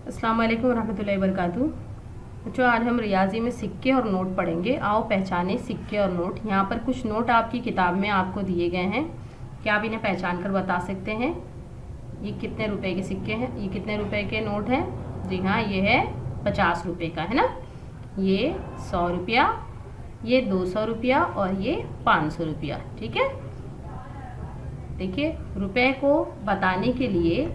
अस्सलाम वालेकुम रहमतुल्लाहि वबरकातुहू। बच्चों, आज हम रियाजी में सिक्के और नोट पढ़ेंगे। आओ पहचाने सिक्के और नोट। यहाँ पर कुछ नोट आपकी किताब में आपको दिए गए हैं। क्या आप इन्हें पहचान कर बता सकते हैं? ये कितने रुपए के सिक्के हैं? ये कितने रुपए के नोट हैं? जी हाँ, ये है 50 रुपये का, है ना। ये 100 रुपया, ये 200 रुपया और ये 500 रुपया। ठीक है, देखिए रुपए को बताने के लिए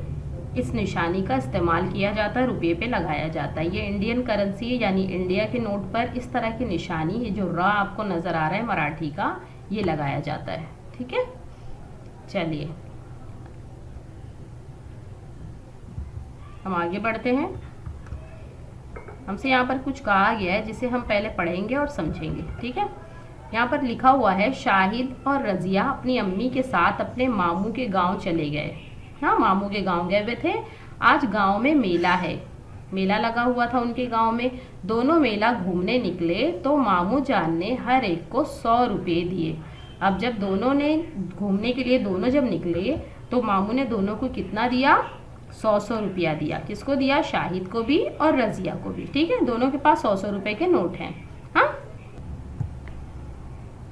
इस निशानी का इस्तेमाल किया जाता है, रुपये पे लगाया जाता है। ये इंडियन करेंसी यानी इंडिया के नोट पर इस तरह की निशानी, ये जो र आपको नज़र आ रहा है मराठी का, ये लगाया जाता है। ठीक है, चलिए हम आगे बढ़ते हैं। हमसे यहाँ पर कुछ कहा गया है जिसे हम पहले पढ़ेंगे और समझेंगे। ठीक है, यहाँ पर लिखा हुआ है शाहिद और रजिया अपनी अम्मी के साथ अपने मामू के गांव चले गए। हाँ, मामू के गांव गए हुए थे। आज गांव में मेला है, मेला लगा हुआ था उनके गांव में। दोनों मेला घूमने निकले तो मामू जान ने हर एक को 100 रुपये दिए। अब जब दोनों ने घूमने के लिए दोनों जब निकले तो मामू ने दोनों को कितना दिया? 100 रुपया दिया। किसको दिया? शाहिद को भी और रजिया को भी। ठीक है, दोनों के पास 100 रुपये के नोट हैं। हाँ,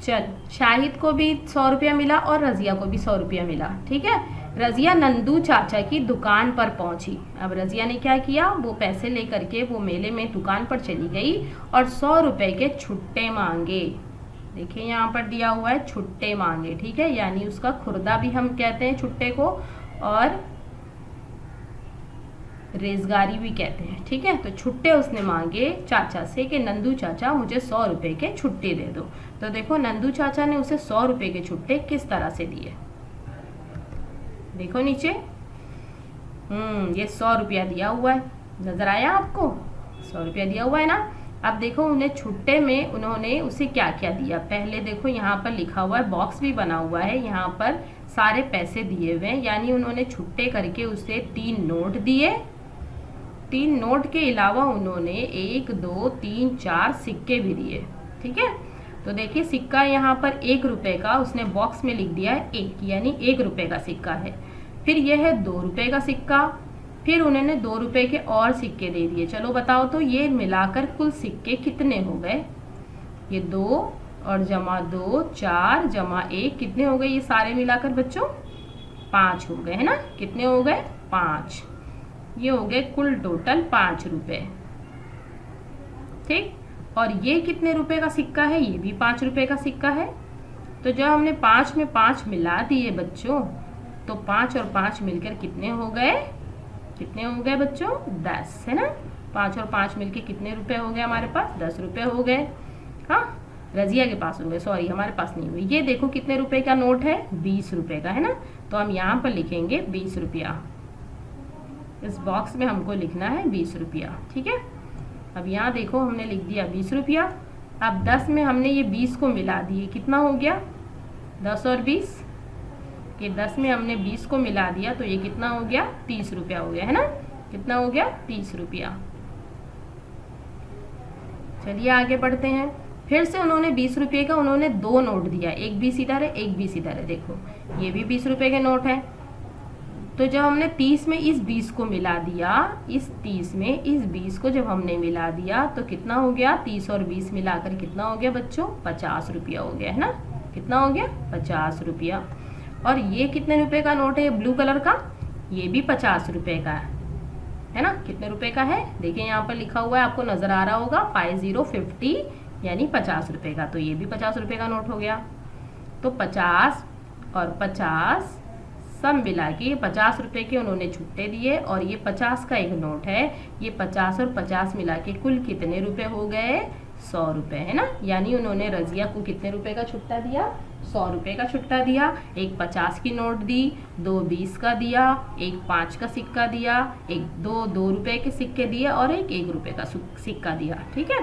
चल शाहिद को भी 100 रुपया मिला और रजिया को भी 100 रुपया मिला। ठीक है, रजिया नंदू चाचा की दुकान पर पहुंची। अब रजिया ने क्या किया? वो पैसे लेकर के वो मेले में दुकान पर चली गई और 100 रुपए के छुट्टे मांगे। देखिए यहाँ पर दिया हुआ है छुट्टे मांगे। ठीक है, यानी उसका खुर्दा भी हम कहते हैं छुट्टे को, और रेजगारी भी कहते हैं। ठीक है, तो छुट्टे उसने मांगे चाचा से कि नंदू चाचा मुझे 100 रुपए के छुट्टे दे दो। तो देखो नंदू चाचा ने उसे 100 रुपए के छुट्टे किस तरह से दिए। देखो नीचे, ये 100 रुपया दिया हुआ है, नजर आया आपको? 100 रुपया दिया हुआ है ना। अब देखो उन्हें छुट्टे में उन्होंने उसे क्या क्या दिया। पहले देखो यहाँ पर लिखा हुआ है, बॉक्स भी बना हुआ है, यहाँ पर सारे पैसे दिए हुए हैं। यानी उन्होंने छुट्टे करके उसे 3 नोट दिए। 3 नोट के अलावा उन्होंने 1, 2, 3, 4 सिक्के भी दिए। ठीक है, तो देखिए सिक्का यहाँ पर 1 रुपए का उसने बॉक्स में लिख दिया है 1, यानी 1 रुपए का सिक्का है। फिर यह है 2 रुपए का सिक्का। फिर उन्होंने 2 रुपए के और सिक्के दे दिए। चलो बताओ तो ये मिलाकर कुल सिक्के कितने हो गए? ये 2 और जमा 2, 4 जमा 1 कितने हो गए? ये सारे मिलाकर बच्चों 5 हो गए, है ना। कितने हो गए? 5। ये हो गए कुल टोटल 5 रुपए। ठीक, और ये कितने रुपए का सिक्का है? ये भी 5 रुपए का सिक्का है। तो जब हमने 5 में 5 मिला दिए बच्चों, तो 5 और 5 मिलकर कितने हो गए? कितने हो गए बच्चों? 10, है ना। 5 और 5 मिलकर कितने रुपए हो गए हमारे पास? 10 रुपए हो गए। हाँ, रजिया के पास हो गए, सॉरी हमारे पास नहीं हुए। ये देखो कितने रुपए का नोट है? 20 रुपए का, है ना। तो हम यहाँ पर लिखेंगे 20 रुपया। इस बॉक्स में हमको लिखना है 20 रुपया। ठीक है, अब यहाँ देखो हमने लिख दिया 20 रुपया। अब 10 में हमने ये 20 को मिला दिए, कितना हो गया? 10 और 20, ये 10 में हमने 20 को मिला दिया तो ये कितना हो गया? 30 रुपया हो गया, है ना। कितना हो गया? 30 रुपया। चलिए आगे बढ़ते हैं। फिर से उन्होंने 20 रुपये का उन्होंने 2 नोट दिया, एक 20 इधर है, एक 20 इधर है। देखो ये भी 20 रुपये के नोट है। तो जब हमने 30 में इस 20 को मिला दिया, इस 30 में इस 20 को जब हमने मिला दिया तो कितना हो गया? 30 और 20 मिलाकर कितना हो गया बच्चों? 50 रुपया हो गया, है ना। कितना हो गया? 50 रुपया। और ये कितने रुपए का नोट है? ये ब्लू कलर का, ये भी 50 रुपए का है ना। कितने रुपए का है? देखिए यहाँ पर लिखा हुआ है, आपको नजर आ रहा होगा 50 यानी 50 रुपए का। तो ये भी 50 रुपए का नोट हो गया। तो 50 और 50 सब मिला के 50 रुपए के उन्होंने छुट्टे दिए, और ये 50 का एक नोट है। ये 50 और 50 मिला के कुल कितने रुपए हो गए? 100 रुपए, है ना। यानी उन्होंने रजिया को कितने रुपए का छुट्टा दिया? 100 रुपए का छुट्टा दिया। एक 50 की नोट दी, 2 20 का दिया, एक 5 का सिक्का दिया, एक 2 रुपए के सिक्के दिए और एक 1 रुपए का सिक्का दिया। ठीक है,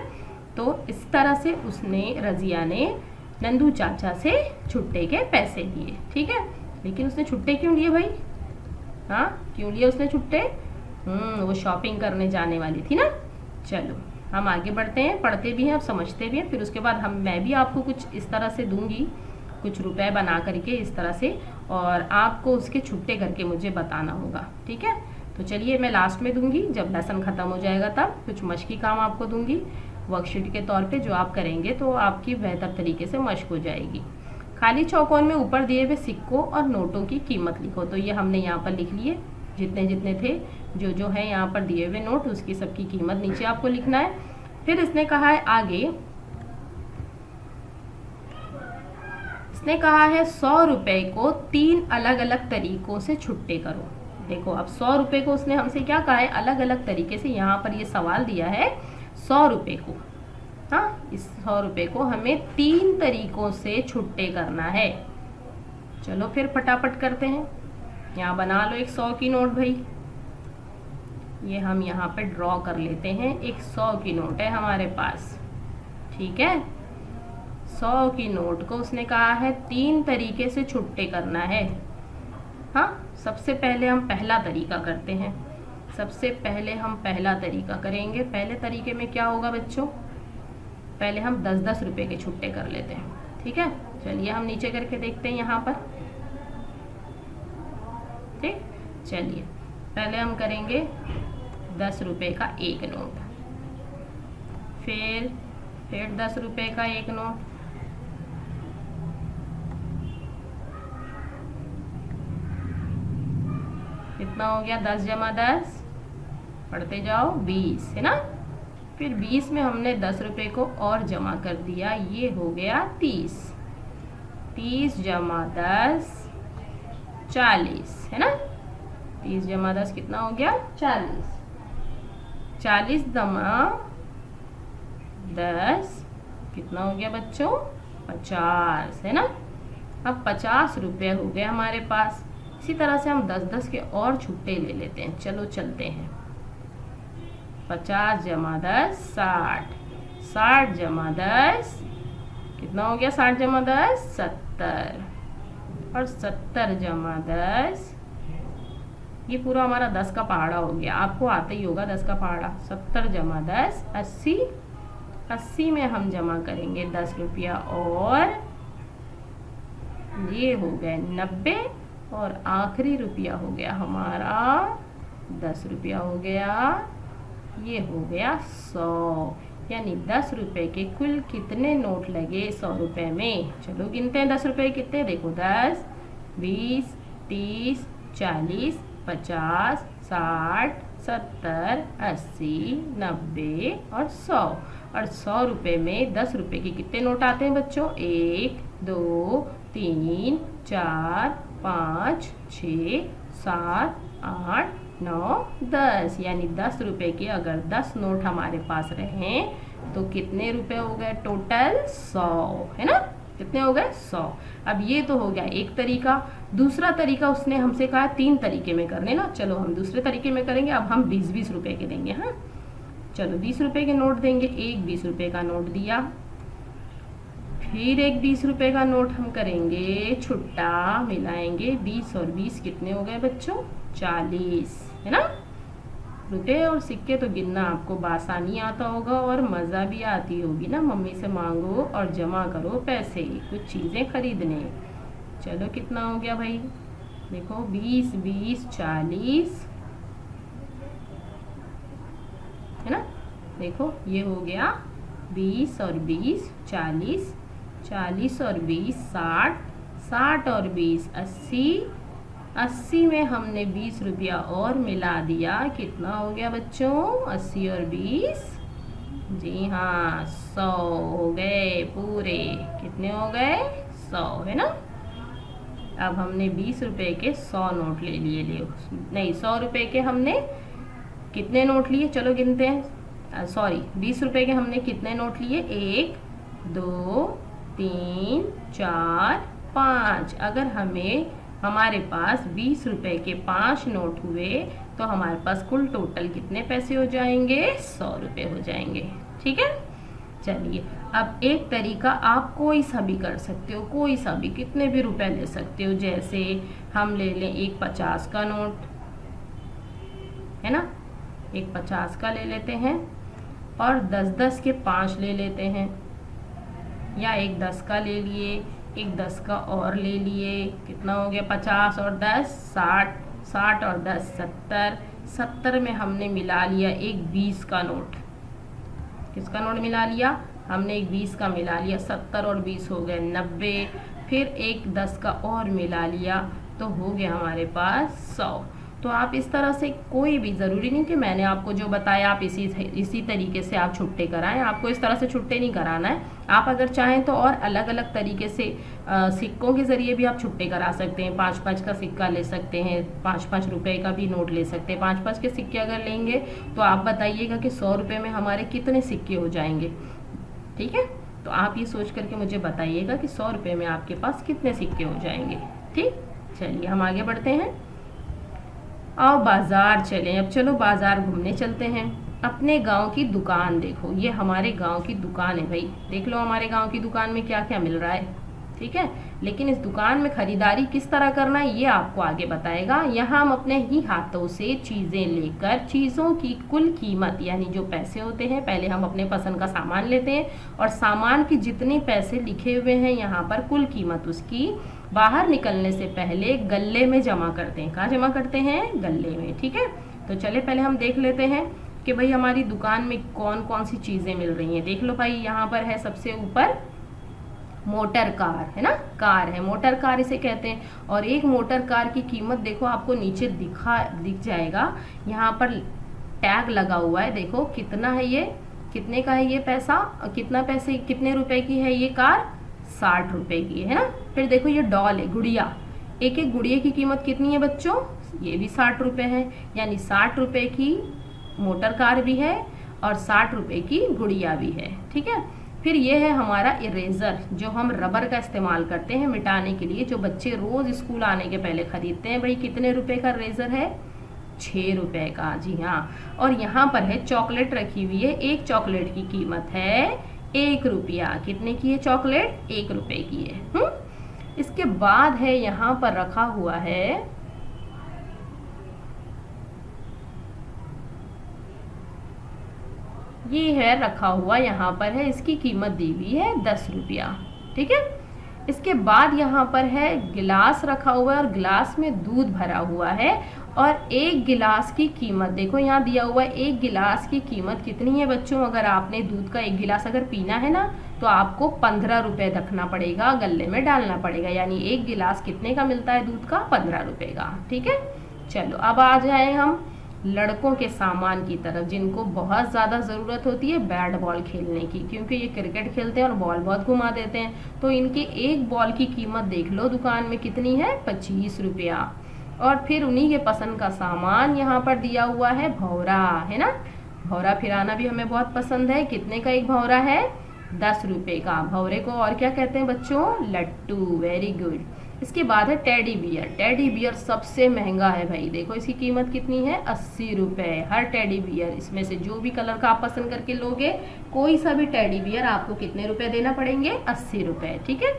तो इस तरह से उसने रजिया ने नंदू चाचा से छुट्टे के पैसे लिए। ठीक है, लेकिन उसने छुट्टे क्यों लिए भाई? हाँ, क्यों लिए उसने छुट्टे? वो शॉपिंग करने जाने वाली थी ना। चलो हम आगे बढ़ते हैं, पढ़ते भी हैं, अब समझते भी हैं। फिर उसके बाद मैं भी आपको कुछ इस तरह से दूंगी, कुछ रुपए बना करके इस तरह से, और आपको उसके छुट्टे करके मुझे बताना होगा। ठीक है, तो चलिए मैं लास्ट में दूंगी, जब लेसन ख़त्म हो जाएगा तब कुछ मश्की काम आपको दूंगी वर्कशीट के तौर पे, जो आप करेंगे तो आपकी बेहतर तरीके से मश्क हो जाएगी। खाली चौकोन में ऊपर दिए हुए सिक्कों और नोटों की कीमत लिखो। तो ये हमने यहाँ पर लिख लिए, जितने जितने थे, जो है यहाँ पर दिए हुए नोट, उसकी सबकी कीमत नीचे आपको लिखना है। फिर इसने कहा है आगे, इसने कहा है 100 रुपए को 3 अलग अलग तरीकों से छुट्टे करो। देखो अब 100 रुपए को उसने हमसे क्या कहा है, अलग अलग तरीके से। यहाँ पर ये सवाल दिया है 100 रुपए को, हाँ, इस 100 रुपए को हमें 3 तरीकों से छुट्टे करना है। चलो फिर फटाफट करते हैं। यहाँ बना लो एक 100 की नोट भाई, ये हम यहाँ पे ड्रॉ कर लेते हैं। एक 100 की नोट है हमारे पास, ठीक है। 100 की नोट को उसने कहा है 3 तरीके से छुट्टे करना है। हाँ, सबसे पहले हम पहला तरीका करते हैं। सबसे पहले हम पहला तरीका करेंगे। पहले तरीके में क्या होगा बच्चों, पहले हम 10-10 रुपए के छुट्टे कर लेते हैं, ठीक है। चलिए हम नीचे करके देखते हैं यहाँ पर, ठीक। चलिए पहले हम करेंगे 10 रुपए का एक नोट, फिर 10 रुपए का एक नोट, कितना हो गया, 10 जमा 10, पढ़ते जाओ, 20 है ना। फिर 20 में हमने 10 रुपए को और जमा कर दिया, ये हो गया 30। 30 जमा 10 40 है ना। 30 जमा 10 कितना हो गया, 40। 40 जमा 10 कितना हो गया बच्चों, 50 है ना। अब 50 रुपये हो गए हमारे पास। इसी तरह से हम 10-10 के और छुट्टे ले लेते हैं। चलो चलते हैं। 50 जमा 10 60, 60 जमा 10 कितना हो गया, 60 जमा 10 70, और 70 जमा 10 ये पूरा हमारा 10 का पहाड़ा हो गया। आपको आता ही होगा 10 का पहाड़ा। 70 जमा 10 80, 80 में हम जमा करेंगे 10 रुपया और ये हो गए 90, और आखिरी रुपया हो गया हमारा 10 रुपया हो गया, ये हो गया 100। यानी 10 रुपए के कुल कितने नोट लगे 100 रुपए में। चलो गिनते हैं 10 रुपए कितने। देखो 10 20 30 40 50 60 70 80 90 और 100। और 100 रुपए में 10 रुपए के कितने नोट आते हैं बच्चों, 1 2 3 4 5 6 7 8 9 10। यानी 10 रुपए के अगर 10 नोट हमारे पास रहे तो कितने रुपए हो गए टोटल, 100 है ना। कितने हो गए, 100। अब ये तो हो गया एक तरीका। दूसरा तरीका उसने हमसे कहा 3 तरीके में करने ना। चलो हम दूसरे तरीके में करेंगे। अब हम 20-20 रुपए के देंगे। हाँ चलो 20 रुपए के नोट देंगे। एक 20 रुपए का नोट दिया, फिर एक 20 रुपए का नोट हम करेंगे छुट्टा, मिलाएंगे। 20 और 20 कितने हो गए बच्चों, 40 है ना। रुपए और सिक्के तो गिनना आपको बासानी आता होगा और मज़ा भी आती होगी ना। मम्मी से मांगो और जमा करो पैसे कुछ चीज़ें खरीदने। चलो कितना हो गया भाई, देखो 20 20 40 है ना। देखो ये हो गया 20 और 20 40, 40 और 20 60, 60 और 20 80, 80 में हमने 20 रुपया और मिला दिया। कितना हो गया बच्चों, 80 और 20, जी हाँ 100 हो गए पूरे। कितने हो गए, 100 है ना। अब हमने 20 रुपए के 100 नोट ले लिए, नहीं 100 रुपए के हमने कितने नोट लिए, चलो गिनते हैं। सॉरी 20 रुपए के हमने कितने नोट लिए, 1 2 3 4 5। अगर हमारे पास 20 रुपए के 5 नोट हुए तो हमारे पास कुल टोटल कितने पैसे हो जाएंगे, 100 रुपए हो जाएंगे। ठीक है, चलिए अब एक तरीका आप कोई सा भी कर सकते हो, कोई सा भी, कितने भी रुपए ले सकते हो। जैसे हम ले लें एक 50 का नोट, है ना, एक 50 का ले लेते हैं और 10-10 के 5 ले लेते हैं, या एक 10 का ले लिए, एक 10 का और ले लिए। कितना हो गया, 50 और 10 60, 60 और 10 70, 70 में हमने मिला लिया एक 20 का नोट। किसका नोट मिला लिया? हमने एक 20 का मिला लिया। 70 और 20 हो गए 90, फिर एक 10 का और मिला लिया तो हो गया हमारे पास 100। तो आप इस तरह से, कोई भी ज़रूरी नहीं कि मैंने आपको जो बताया आप इसी तरीके से आप छुट्टे कराएं। आपको इस तरह से छुट्टे नहीं कराना है। आप अगर चाहें तो और अलग अलग तरीके से सिक्कों के ज़रिए भी आप छुट्टे करा सकते हैं। 5-5 का सिक्का ले सकते हैं, 5-5 रुपये का भी नोट ले सकते हैं। 5-5 के सिक्के अगर लेंगे तो आप बताइएगा कि 100 रुपये में हमारे कितने सिक्के हो जाएंगे। ठीक है, तो आप ये सोच करके मुझे बताइएगा कि 100 रुपये में आपके पास कितने सिक्के हो जाएंगे। ठीक, चलिए हम आगे बढ़ते हैं। आओ बाजार चलें। अब चलो बाजार घूमने चलते हैं। अपने गांव की दुकान देखो, ये हमारे गांव की दुकान है भाई। देख लो हमारे गांव की दुकान में क्या क्या मिल रहा है। ठीक है, लेकिन इस दुकान में खरीदारी किस तरह करना है ये आपको आगे बताएगा। यहाँ हम अपने ही हाथों से चीज़ें लेकर चीज़ों की कुल कीमत, यानी जो पैसे होते हैं, पहले हम अपने पसंद का सामान लेते हैं और सामान की जितने पैसे लिखे हुए हैं यहाँ पर कुल कीमत उसकी बाहर निकलने से पहले गल्ले में जमा करते हैं। कहाँ जमा करते हैं? गल्ले में। ठीक है, तो चले पहले हम देख लेते हैं कि भाई हमारी दुकान में कौन कौन सी चीज़ें मिल रही हैं। देख लो भाई, यहाँ पर है सबसे ऊपर मोटर कार, है ना, कार है, मोटर कार इसे कहते हैं। और एक मोटर कार की कीमत देखो, आपको नीचे दिख जाएगा, यहाँ पर टैग लगा हुआ है। देखो कितना है ये, कितने का है ये पैसा, कितने रुपए की है ये कार? 60 रुपए की है ना। फिर देखो ये डॉल है, गुड़िया, एक एक गुड़िया की कीमत कितनी है बच्चों? ये भी 60 रुपए है। यानी 60 रुपए की मोटर कार भी है और 60 रुपए की गुड़िया भी है। ठीक है, फिर ये है हमारा इरेजर, जो हम रबर का इस्तेमाल करते हैं मिटाने के लिए, जो बच्चे रोज स्कूल आने के पहले खरीदते हैं। भाई कितने रुपए का इरेजर है? 6 रुपए का, जी हाँ। और यहाँ पर है चॉकलेट रखी हुई है, एक चॉकलेट की कीमत है 1 रुपया। कितने की है चॉकलेट? 1 रुपए की है। इसके बाद है यहाँ पर रखा हुआ है ये है रखा हुआ, यहाँ पर है, इसकी कीमत दी हुई है 10 रुपया। ठीक है, इसके बाद यहाँ पर है गिलास रखा हुआ है और गिलास में दूध भरा हुआ है और एक गिलास की कीमत देखो यहाँ दिया हुआ है। एक गिलास की कीमत कितनी है बच्चों? अगर आपने दूध का एक गिलास अगर पीना है ना तो आपको 15 रुपये रखना पड़ेगा, गल्ले में डालना पड़ेगा। यानी एक गिलास कितने का मिलता है दूध का? 15 रुपये का। ठीक है, चलो अब आ जाए हम लड़कों के सामान की तरफ, जिनको बहुत ज़्यादा ज़रूरत होती है बैट बॉल खेलने की, क्योंकि ये क्रिकेट खेलते हैं और बॉल बहुत घुमा देते हैं। तो इनके एक बॉल की कीमत देख लो दुकान में कितनी है? 25 रुपया। और फिर उन्हीं के पसंद का सामान यहाँ पर दिया हुआ है, भौरा, है ना। भौरा फिराना भी हमें बहुत पसंद है। कितने का एक भौरा है? 10 रुपये का। भौरे को और क्या कहते हैं बच्चों? लट्टू। Very good. इसके बाद है टेडी बियर। टेडी बियर सबसे महंगा है भाई। देखो इसकी कीमत कितनी है? 80 रुपये। हर टेडी बियर, इसमें से जो भी कलर का आप पसंद करके लोगे, कोई सा भी टेडी बियर आपको कितने रुपए देना पड़ेंगे? 80 रुपये। ठीक है,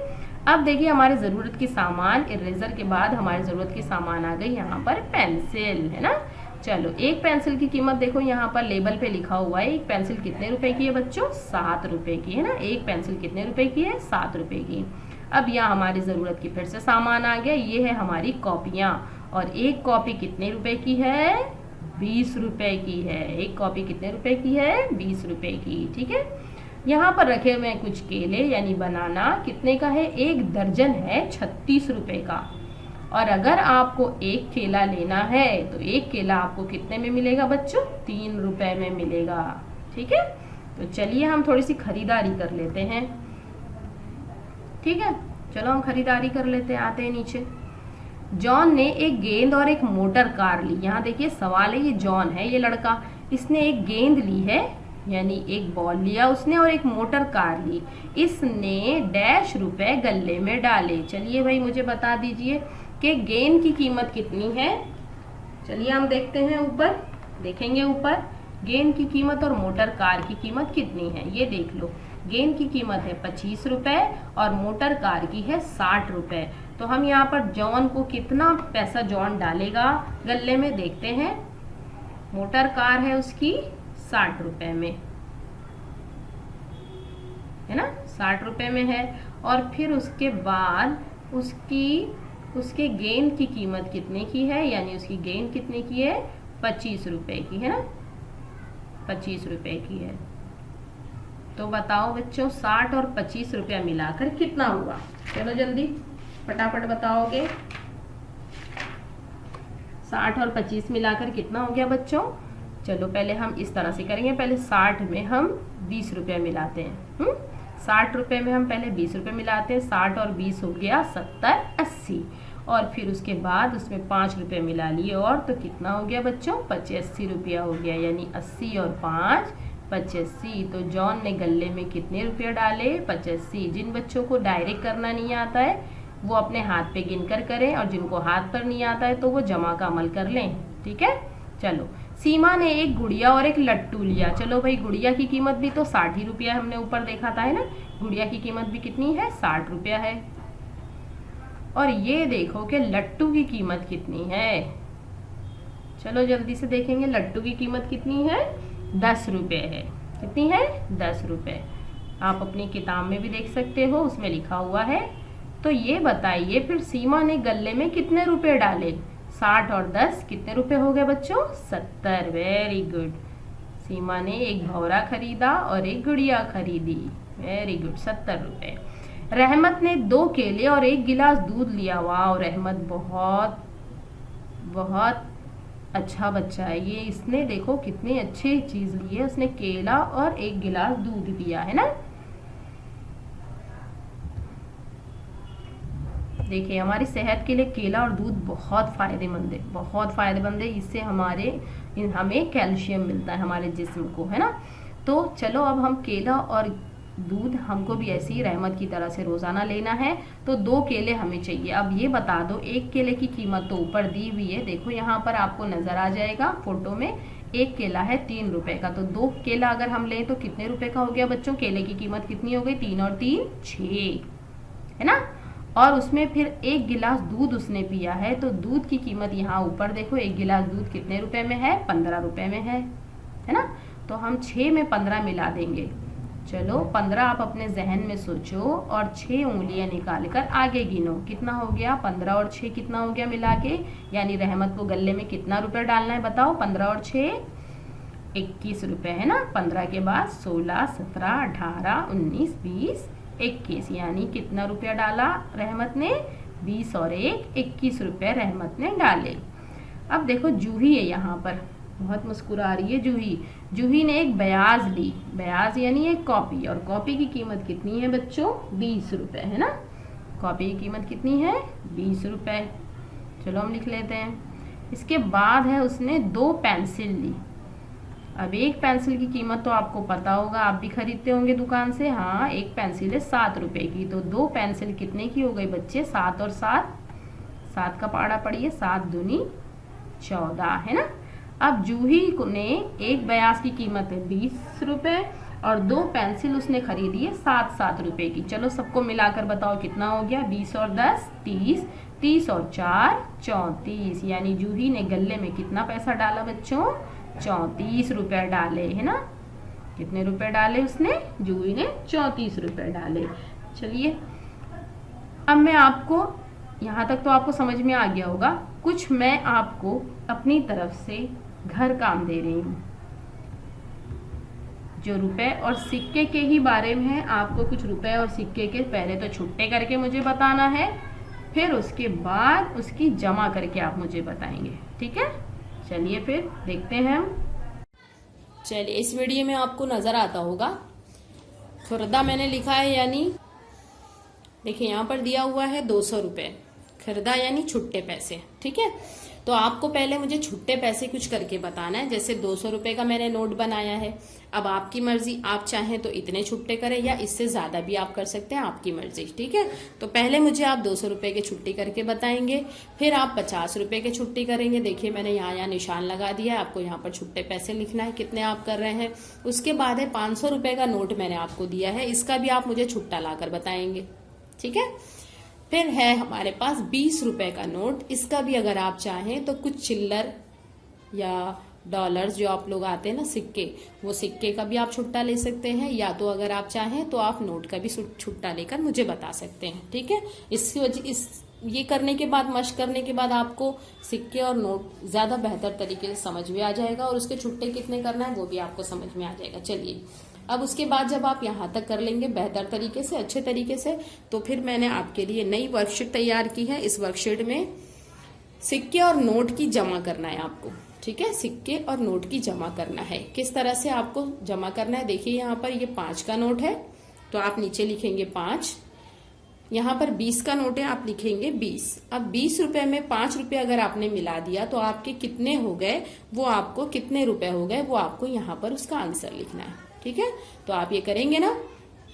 अब देखिए हमारे ज़रूरत की सामान, इरेजर के बाद हमारी ज़रूरत की सामान आ गई यहाँ पर पेंसिल, है ना। चलो एक पेंसिल की कीमत देखो, यहाँ पर लेबल पे लिखा हुआ है। एक पेंसिल कितने रुपए की है बच्चों? 7 रुपये की, है ना। एक पेंसिल कितने रुपए की है? 7 रुपये की। अब यहाँ हमारी ज़रूरत की फिर से सामान आ गया। ये है हमारी कॉपियाँ, और एक कॉपी कितने रुपए की है? 20 रुपये की है। एक कॉपी कितने रुपए की है? 20 रुपये की। ठीक है, यहाँ पर रखे हुए हैं कुछ केले यानी बनाना। कितने का है? एक दर्जन है 36 रुपये का। और अगर आपको एक केला लेना है तो एक केला आपको कितने में मिलेगा बच्चों? 3 रुपये में मिलेगा। ठीक है, तो चलिए हम थोड़ी सी खरीदारी कर लेते हैं। ठीक है, चलो हम खरीदारी कर लेते हैं। आते हैं नीचे। जॉन ने एक गेंद और एक मोटर कार ली। यहाँ देखिए सवाल है, ये जॉन है, ये लड़का, इसने एक गेंद ली है यानी एक बॉल लिया उसने और एक मोटर कार ली। इसने डैश रुपए गल्ले में डाले। चलिए भाई मुझे बता दीजिए कि गेंद की कीमत कितनी है। चलिए हम देखते हैं, ऊपर देखेंगे। ऊपर गेंद की कीमत और मोटर कार की कीमत कितनी है ये देख लो। गेंद की कीमत है 25 रुपये और मोटर कार की है 60 रुपये। तो हम यहाँ पर जॉन को कितना पैसा जॉन डालेगा गल्ले में देखते हैं। मोटर कार है उसकी 60 रुपये में, है ना, 60 रुपये में है। और फिर उसके बाद उसकी उसके गेंद की कीमत कितने की है, यानी उसकी गेंद कितने की है, 25 रुपए की है ना, 25 रुपए की है। तो बताओ बच्चों 60 और 25 रुपया मिलाकर कितना हुआ, चलो जल्दी फटाफट बताओगे। 60 और 25 मिलाकर कितना हो गया बच्चों। चलो पहले हम इस तरह से करेंगे, पहले 60 में हम 20 रुपये मिलाते हैं। 60 रुपये में हम पहले 20 रुपये मिलाते हैं। 60 और 20 हो गया 70 80, और फिर उसके बाद उसमें 5 रुपये मिला लिए, और तो कितना हो गया बच्चों, 85 रुपया हो गया, यानी 80 और 5 85। तो जॉन ने गल्ले में कितने रुपये डाले, 85। जिन बच्चों को डायरेक्ट करना नहीं आता है वो अपने हाथ पे गिनकर करें, और जिनको हाथ पर नहीं आता है तो वो जमा का अमल कर लें, ठीक है। चलो सीमा ने एक गुड़िया और एक लट्टू लिया। चलो भाई गुड़िया की कीमत भी तो 60 ही रुपया हमने ऊपर देखा था, है ना। गुड़िया की कीमत भी कितनी है, 60 रुपया है। और ये देखो कि लट्टू की कीमत कितनी है। चलो जल्दी से देखेंगे लट्टू की कीमत कितनी है, 10 रुपये है। कितनी है, 10 रुपये। आप अपनी किताब में भी देख सकते हो, उसमें लिखा हुआ है। तो ये बताइए फिर सीमा ने गल्ले में कितने रुपए डाले, 60 और 10 कितने रुपए हो गए बच्चों, 70। Very good. सीमा ने एक भौरा खरीदा और एक गुड़िया खरीदी, वेरी गुड, 70 रुपए। रहमत ने 2 केले और 1 गिलास दूध लिया। वाह, रहमत बहुत बहुत अच्छा बच्चा है ये। इसने देखो कितनी अच्छी चीज ली है, उसने केला और 1 गिलास दूध दिया, है ना। देखिए हमारी सेहत के लिए केला और दूध बहुत फायदेमंद है, बहुत फायदेमंद है। इससे हमें कैल्शियम मिलता है हमारे जिस्म को, है ना। तो चलो अब हम केला और दूध हमको भी ऐसी ही रहमत की तरह से रोजाना लेना है। तो 2 केले हमें चाहिए। अब ये बता दो, 1 केले की कीमत तो ऊपर दी हुई है, देखो यहाँ पर आपको नजर आ जाएगा फोटो में। 1 केला है 3 रुपए का, तो 2 केला अगर हम लें तो कितने रुपए का हो गया बच्चों, केले की कीमत कितनी हो गई, 3 और 3 6, है ना। और उसमें फिर 1 गिलास दूध उसने पिया है, तो दूध की कीमत यहाँ ऊपर देखो, 1 गिलास दूध कितने रुपए में है, 15 रुपए में है ना। तो हम 6 में 15 मिला देंगे। चलो 15 आप अपने जहन में सोचो और 6 उंगलियां निकाल कर आगे गिनो, कितना हो गया, 15 और 6 कितना हो गया मिला के, यानी रहमत को गले में कितना रुपए डालना है बताओ, 15 और 6 21 रुपए, है ना। 15 के बाद 16 17 18 19 20 21, यानी कितना रुपया डाला रहमत ने, 20 और 1 21 रुपये रहमत ने डाले। अब देखो जूही है यहाँ पर, बहुत मुस्कुरा रही है जूही। जूही ने एक बयाज ली, बयाज यानी एक कॉपी, और कॉपी की कीमत कितनी है बच्चों, 20 रुपये, है ना। कॉपी की कीमत कितनी है, 20 रुपये। चलो हम लिख लेते हैं। इसके बाद है उसने 2 पेंसिल ली। अब एक पेंसिल की कीमत तो आपको पता होगा, आप भी खरीदते होंगे दुकान से। हाँ, एक पेंसिल है 7 रुपए की, तो 2 पेंसिल कितने की हो गई बच्चे, 7 और 7 7 का पाड़ा पड़िए, 7 दूनी 14, है ना। अब जूही ने एक बयास की कीमत है 20 रुपए और 2 पेंसिल उसने खरीदी है 7 रुपए की। चलो सबको मिलाकर बताओ कितना हो गया, 20 और 10 30, 30 और 4 34, यानी जूही ने गल्ले में कितना पैसा डाला बच्चों, 34 रुपए डाले, है ना। कितने रुपए डाले उसने, जूही ने 34 रुपए डाले। चलिए अब मैं आपको, यहाँ तक तो आपको समझ में आ गया होगा, कुछ मैं आपको अपनी तरफ से घर काम दे रही हूँ जो रुपए और सिक्के के ही बारे में है। आपको कुछ रुपए और सिक्के के पहले तो छुट्टे करके मुझे बताना है, फिर उसके बाद उसकी जमा करके आप मुझे बताएंगे, ठीक है। चलिए फिर देखते हैं हम। चलिए इस वीडियो में आपको नजर आता होगा खुर्दा मैंने लिखा है, यानी देखिए यहाँ पर दिया हुआ है 200 रुपये, खुर्दा यानी छुट्टे पैसे, ठीक है। तो आपको पहले मुझे छुट्टे पैसे कुछ करके बताना है। जैसे 200 रुपये का मैंने नोट बनाया है, अब आपकी मर्जी, आप चाहें तो इतने छुट्टे करें या इससे ज्यादा भी आप कर सकते हैं, आपकी मर्जी, ठीक है। तो पहले मुझे आप 200 रुपये की छुट्टी करके बताएंगे, फिर आप 50 रुपये की छुट्टी करेंगे। देखिए मैंने यहाँ निशान लगा दिया है, आपको यहाँ पर छुट्टे पैसे लिखना है कितने आप कर रहे हैं। उसके बाद है 500 रुपये का नोट मैंने आपको दिया है, इसका भी आप मुझे छुट्टा लाकर बताएंगे, ठीक है। फिर है हमारे पास 20 रुपए का नोट, इसका भी अगर आप चाहें तो कुछ चिल्लर या डॉलर्स जो आप लोग आते हैं ना सिक्के, वो सिक्के का भी आप छुट्टा ले सकते हैं, या तो अगर आप चाहें तो आप नोट का भी छुट्टा लेकर मुझे बता सकते हैं, ठीक है। इसकी वजह ये करने के बाद, मश्क करने के बाद आपको सिक्के और नोट ज्यादा बेहतर तरीके से समझ में आ जाएगा और उसके छुट्टे कितने करना है वो भी आपको समझ में आ जाएगा। चलिए, अब उसके बाद जब आप यहाँ तक कर लेंगे बेहतर तरीके से, अच्छे तरीके से, तो फिर मैंने आपके लिए नई वर्कशीट तैयार की है। इस वर्कशीट में सिक्के और नोट की जमा करना है आपको, ठीक है। सिक्के और नोट की जमा करना है। किस तरह से आपको जमा करना है, देखिए यहाँ पर ये 5 का नोट है तो आप नीचे लिखेंगे 5। यहाँ पर 20 का नोट है, आप लिखेंगे 20। अब 20 रुपए में 5 रुपए अगर आपने मिला दिया तो आपके कितने हो गए, वो आपको कितने रुपए हो गए वो आपको यहाँ पर उसका आंसर लिखना है, ठीक है। तो आप ये करेंगे ना?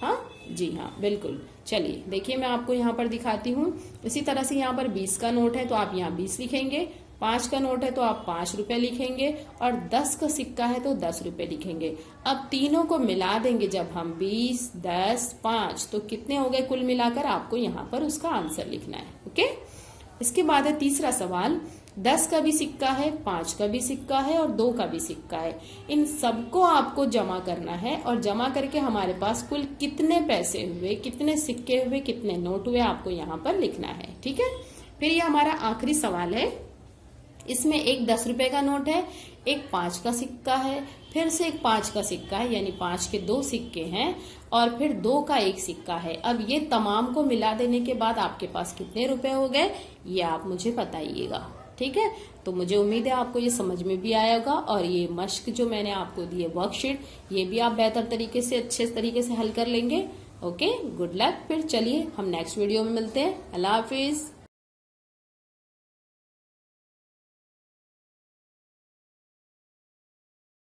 हाँ जी हाँ, बिल्कुल। चलिए देखिए, मैं आपको यहाँ पर दिखाती हूँ। इसी तरह से यहाँ पर 20 का नोट है तो आप यहाँ 20 लिखेंगे, 5 का नोट है तो आप 5 रुपए लिखेंगे और 10 का सिक्का है तो 10 रुपए लिखेंगे। अब तीनों को मिला देंगे जब हम 20, 10, 5, तो कितने हो गए कुल मिलाकर, आपको यहाँ पर उसका आंसर लिखना है। ओके, इसके बाद है तीसरा सवाल। 10 का भी सिक्का है, 5 का भी सिक्का है और 2 का भी सिक्का है। इन सबको आपको जमा करना है और जमा करके हमारे पास कुल कितने पैसे हुए, कितने सिक्के हुए, कितने नोट हुए, आपको यहाँ पर लिखना है, ठीक है। फिर ये हमारा आखिरी सवाल है। इसमें एक 10 रुपए का नोट है, एक 5 का सिक्का है, फिर से एक 5 का सिक्का है, यानी 5 के 2 सिक्के हैं और फिर 2 का 1 सिक्का है। अब ये तमाम को मिला देने के बाद आपके पास कितने रुपए हो गए, ये आप मुझे बताइएगा, ठीक है। तो मुझे उम्मीद है आपको ये समझ में भी आया होगा और ये मश्क जो मैंने आपको दी है वर्कशीट, ये भी आप बेहतर तरीके से, अच्छे तरीके से हल कर लेंगे। Okay, good luck. फिर चलिए हम नेक्स्ट वीडियो में मिलते हैं। अल्लाह हाफिज।